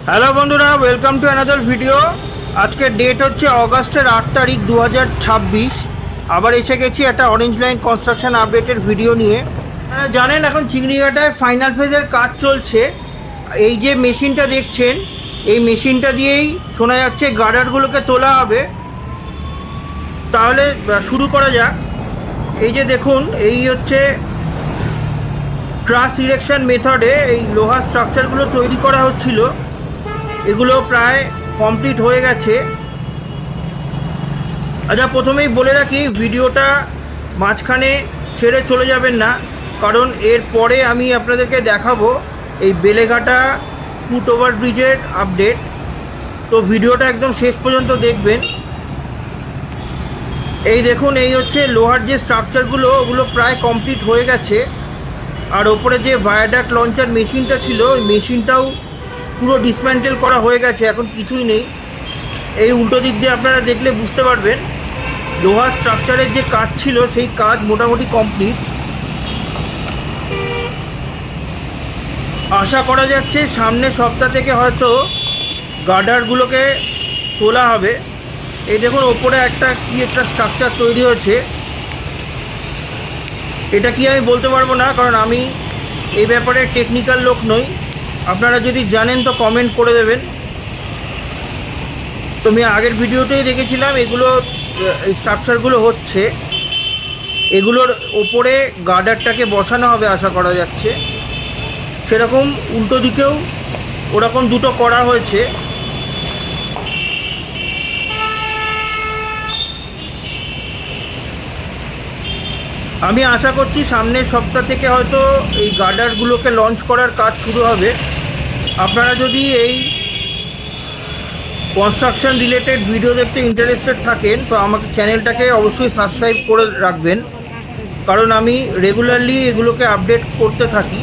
Hello বন্ধুরা, welcome to another video. আজকের date হচ্ছে অগাস্টের 8 তারিখ 2026। আবার এসে গেছি একটা অরেঞ্জ লাইন কনস্ট্রাকশন আপডেটের ভিডিও নিয়ে। আপনারা জানেন এখন চিংড়িঘাটায় ফাইনাল ফেজের কাজ চলছে। এই যে মেশিনটা দেখছেন, এই মেশিনটা দিয়েই শোনা যাচ্ছে গার্ডারগুলোকে তোলা হবে। তাহলে শুরু করা যাক। এই যে দেখুন, এই হচ্ছে ট্রাস ইরেকশন মেথডে এই লোহার স্ট্রাকচারগুলো তৈরি করা হচ্ছিল। এগুলো প্রায় কমপ্লিট হয়ে গেছে। আচ্ছা, প্রথমেই বলে রাখি, ভিডিওটা মাঝখানে ছেড়ে চলে যাবেন না, কারণ এর পরে আমি আপনাদেরকে দেখাবো এই বেলেঘাটা ফুট ওভার ব্রিজের আপডেট। তো ভিডিওটা একদম শেষ পর্যন্ত দেখবেন। এই দেখুন, এই হচ্ছে লোহার যে স্ট্রাকচারগুলো, ওগুলো প্রায় কমপ্লিট হয়ে গেছে। আর ওপরে যে ভায়াডাক্ট লঞ্চার মেশিনটা ছিল, ওই মেশিনটাও পুরো ডিসম্যান্টেল করা হয়ে গেছে, এখন কিছুই নেই। এই উল্টো দিক দিয়ে আপনারা দেখলে বুঝতে পারবেন লোহার স্ট্রাকচারের যে কাজ ছিল সেই কাজ মোটামুটি কমপ্লিট। আশা করা যাচ্ছে সামনের সপ্তাহ থেকে হয়তো গার্ডারগুলোকে তোলা হবে। এই দেখুন, ওপরে একটা স্ট্রাকচার তৈরি হয়েছে। এটা কি আমি বলতে পারবো না, কারণ আমি এই ব্যাপারে টেকনিক্যাল লোক নই। আপনারা যদি জানেন তো কমেন্ট করে দেবেন। তো আমি আগের ভিডিওতেই দেখেছিলাম এগুলো স্ট্রাকচারগুলো হচ্ছে, এগুলোর ওপরে গার্ডারটাকে বসানো হবে আশা করা যাচ্ছে। সেরকম উল্টো দিকেও ওরকম দুটো করা হয়েছে। আমি আশা করছি সামনের সপ্তাহ থেকে হয়তো এই গার্ডারগুলোকে লঞ্চ করার কাজ শুরু হবে। আপনারা যদি এই কনস্ট্রাকশন রিলেটেড ভিডিও দেখতে ইন্টারেস্টেড থাকেন তো আমাকে চ্যানেলটাকে অবশ্যই সাবস্ক্রাইব করে রাখবেন, কারণ আমি রেগুলারলি এগুলোকে আপডেট করতে থাকি।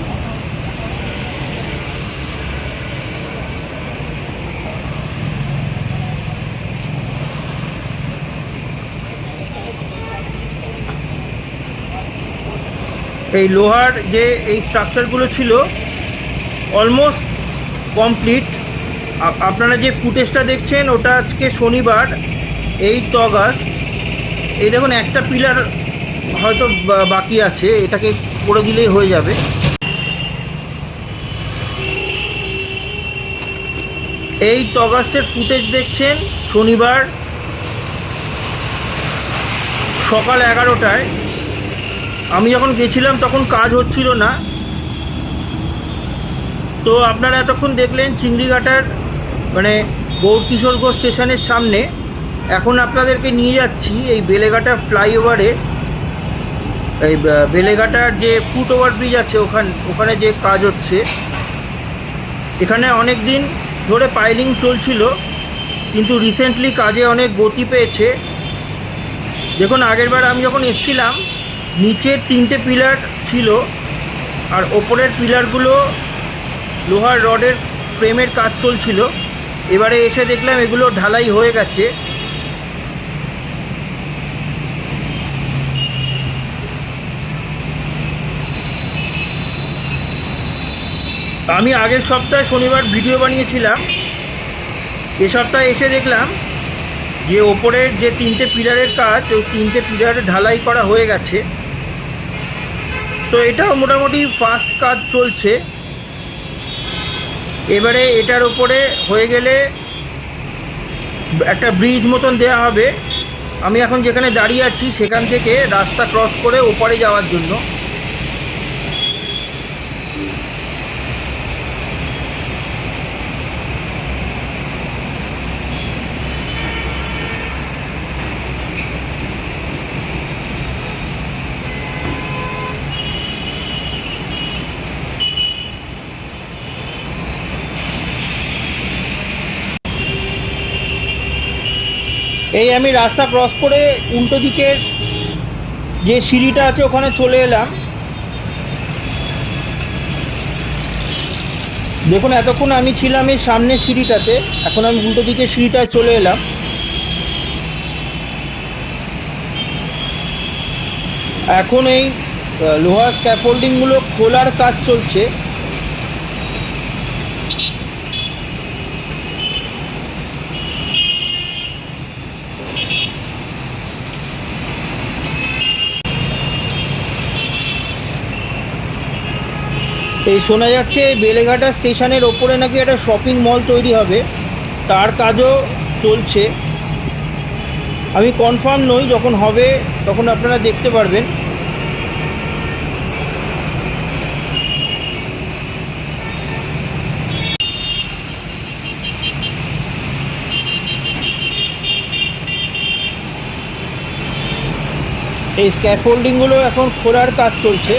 এই লোহার যে এই স্ট্রাকচারগুলো ছিল অলমোস্ট কমপ্লিট। আপনারা যে ফুটেজটা দেখছেন ওটা আজকে শনিবার 8 অগাস্ট। এই দেখুন, একটা পিলার হয়তো বাকি আছে, এটাকে করে দিলেই হয়ে যাবে। এই অগাস্টের ফুটেজ দেখছেন শনিবার সকাল 11টায়। আমি যখন গেছিলাম তখন কাজ হচ্ছিল না। তো আপনারা এতক্ষণ দেখলেন চিংড়িঘাটার গৌরকিশোরগঞ্জ স্টেশনের সামনে। এখন আপনাদেরকে নিয়ে যাচ্ছি এই বেলেঘাটা ফ্লাইওভারে। এই বেলেঘাটার যে ফুট ওভার ব্রিজ আছে ওখানে যে কাজ হচ্ছে। এখানে অনেক দিন ধরে পাইলিং চলছিল, কিন্তু রিসেন্টলি কাজে অনেক গতি পেয়েছে। দেখুন, আগেরবার আমি যখন এসেছিলাম নিচের 3টে পিলার ছিল, আর ওপরের পিলারগুলো লোহার রডের ফ্রেমের কাজ চলছিল। এবারে এসে দেখলাম এগুলো ঢালাই হয়ে গেছে। আমি আগের সপ্তাহে শনিবার ভিডিও বানিয়েছিলাম। এ সপ্তাহে এসে দেখলাম যে ওপরের যে 3টে পিলারের কাজ, ওই 3টে পিলার ঢালাই করা হয়ে গেছে। তো এটাও মোটামুটি ফাস্ট কাজ চলছে। এবারে এটার ওপরে হয়ে গেলে একটা ব্রিজ মতন দেওয়া হবে। আমি এখন যেখানে দাঁড়িয়ে আছি সেখান থেকে রাস্তা ক্রস করে ওপারে যাওয়ার জন্য। এই আমি রাস্তা ক্রস করে উল্টো দিকের যে সিঁড়িটা আছে ওখানে চলে এলাম। দেখুন, এতক্ষণ আমি ছিলাম এই সামনের সিঁড়িটাতে, এখন আমি উল্টো দিকের সিঁড়িটায় চলে এলাম। এখন এই লোহার স্ক্যাফোল্ডিংগুলো খোলার কাজ চলছে। এই শোনা যাচ্ছে এই বেলেঘাটা স্টেশনের ওপরে নাকি একটা শপিং মল তৈরি হবে, তার কাজও চলছে। আমি কনফার্ম নই, যখন হবে তখন আপনারা দেখতে পারবেন। এই স্ক্যাফোল্ডিংগুলো এখন খোলার কাজ চলছে।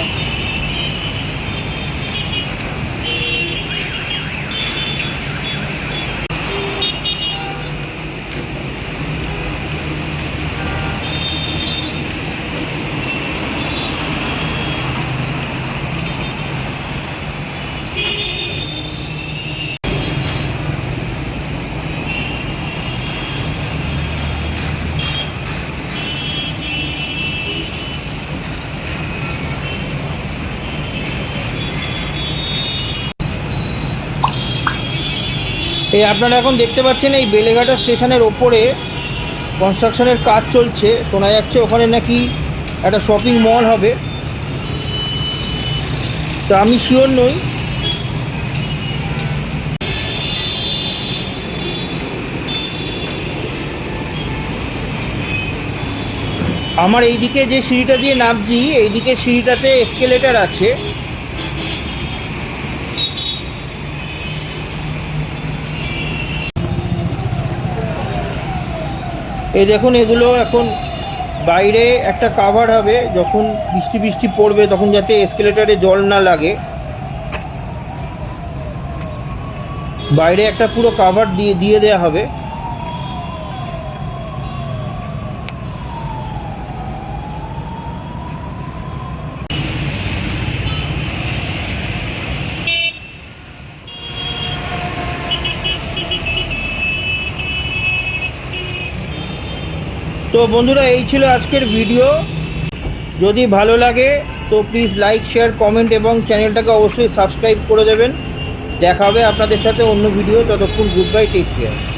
এই আপনারা এখন দেখতে পাচ্ছেন এই বেলেঘাটা স্টেশনের ওপরে কনস্ট্রাকশনের কাজ চলছে। শোনা যাচ্ছে ওখানে নাকি একটা শপিং মল হবে, তো আমি শিওর নই। আমার এইদিকে যে সিঁড়িটা দিয়ে নামছি, এইদিকে সিঁড়িটাতে এসকেলেটার আছে। এই দেখুন, এগুলো এখন বাইরে একটা কাভার হবে, যখন বৃষ্টি পড়বে তখন যাতে এসকেলেটারে জল না লাগে, বাইরে একটা পুরো কাভার দিয়ে দেওয়া হবে। তো বন্ধুরা, এই ছিল আজকের ভিডিও। যদি ভালো লাগে তো প্লিজ লাইক, শেয়ার, কমেন্ট এবং চ্যানেলটাকে অবশ্যই সাবস্ক্রাইব করে দেবেন। দেখা হবে আপনাদের সাথে অন্য ভিডিও। ততক্ষণ গুড বাই, টেক কেয়ার।